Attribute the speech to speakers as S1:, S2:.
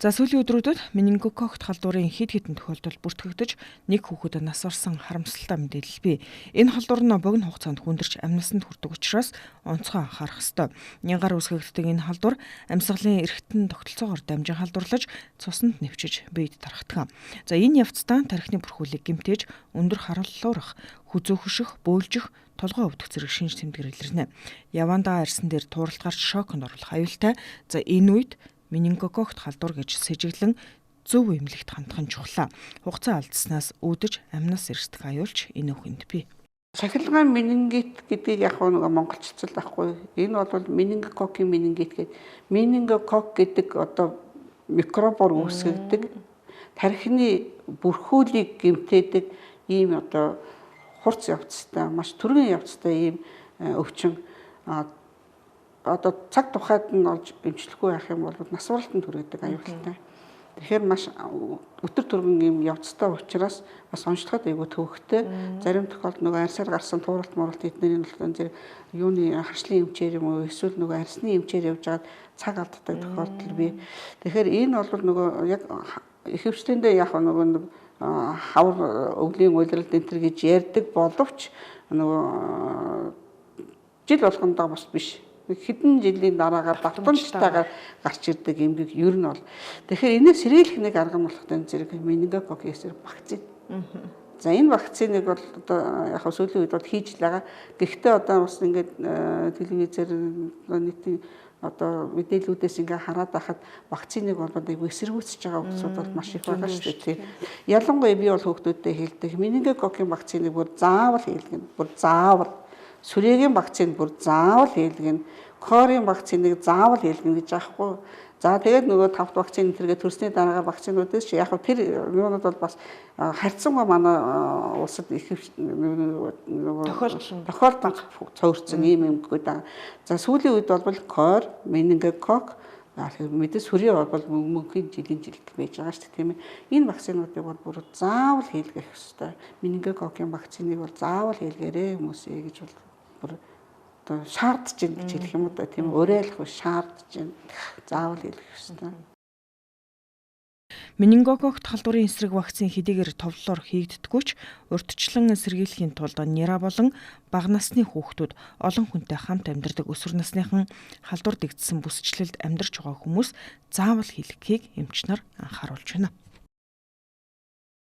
S1: За сүүлийн өдрүүдэд менингококк халдварын хэд хэдэн тохиолдол бүртгэгдэж нэг хүүхэд нас барсан харамсалтай мэдээлэл бий. Энэ халдвар нь богино хугацаанд хүндэрч амнасанд хүрдэг учраас онцгой анхаарах ёстой. Нянгаар үүсгэгддэг энэ халдвар амьсгалын эргэтэн тогтолцоогоор дамжин халдварлаж цуснд нэвчиж биед тархдаг. За энэ явцдаа тархины бүрхүүлийг гэмтээж өндөр харууллуурах, хүзөөхөшөх, бөөлжих, толгой өвдөх зэрэг шинж тэмдэг илэрнэ. Явандаа арьсан дээр тууралт гарч шоконд оруулах аюултай. За энэ үед менингококк халдвар гэж сэжиглэн зөв эмнэлэгт хандах нь чухал. Хугацаа алдснаас үүдэж амнаас эрсдэх аюулч энэ үхэнд бий.
S2: Цахилгаан менингит гэдгийг яг нэг монголчцол байхгүй. Энэ бол менингококкийн менингит гэдэг. Менингококк гэдэг одоо микробоор үүсгэгдэг тархины бүрхүүлийг гэмтээдэг ийм одоо хурц явцтай, маш түргэн явцтай ийм өвчин одоо цаг тухайд нь олж эмчлэхгүй байх юм бол нас баралтанд хүргэдэг аюултай. Тэгэхээр маш өтөр түргэн юм явцтай учраас бас онцлоход айгүй төвөгтэй. Зарим тохиолдолд нөгөө арьсаар гарсан тууралт муралт эднэрийн болон зэрэг юуны харшлын эмчээр юм уу эсвэл нөгөө арьсны эмчээр явж байгаад цаг алддаг тохиолдол бий. Тэгэхээр энэ бол нөгөө яг ихэвчлэндээ яг нөгөө хавар өвлийн уйлралт энтер гэж ярьдаг боловч нөгөө жил болгондоо бас биш. Хэдэн жилийн дараагаар давтамжтайгаар гарч ирдэг эмгэг ер нь бол. Тэгэхээр энэс сэргийлэх нэг арга нь болох энэ зэрэг менингококк вакцин. За энэ вакциныг бол одоо яг сүүлийн үед бол хийж л байгаа. Гэхдээ одоо бас ингээд телевизээр нийтийн одоо мэдээллүүдээс ингээ хараад байхад вакциныг бол айгүй эсэргүүцэж байгаа хүмүүсүүд бол маш их байгаа шүү дээ. Ялангуяа би бол хүүхдүүдэд хэлдэг менингококкийн вакциныг бүр заавал хийлгэнэ. Бүр заавал сүрээгийн вакцины бүр заавал хийлгэнэ. Корийн вакциныг заавал хийлгэнэ гэж аахгүй. За тэгээд нөгөө 5 вакцины тэргээ төрсний дараагаар вакцинуудээс чи яг тэр юунууд бол бас харьцангуй манай улсад их тохиолдол цөөрцөн ийм юмгүүд байгаа. За сүүлийн үед бол кор, менингококк мэдээ сүрээ бол мөнхийн жилийн жилд байж байгаа шүү дээ тийм ээ. Энэ вакцинуудыг бол бүр заавал хийлгэх ёстой. Менингококкийн вакциныг бол заавал хийлгээрэй хүмүүсээ гэж бол бүр одоо шаардж байна гэж хэлэх юм уу да тийм уриалах шаардж байна. Заавал хийлгэх ёстой.
S1: Менингококк халдварын эсрэг вакцин хэдийгээр товлолоор хийгддэггүй ч урьдчилан сэргийлэхийн тулд нера болон бага насны хүүхдүүд олон хүнтэй хамт амьдардаг өсвөр насныхан халдвар дэгдсэн бүсчлэлд амьдарч байгаа хүмүүс заавал хийлгэхийг эмч нар анхааруулж байна.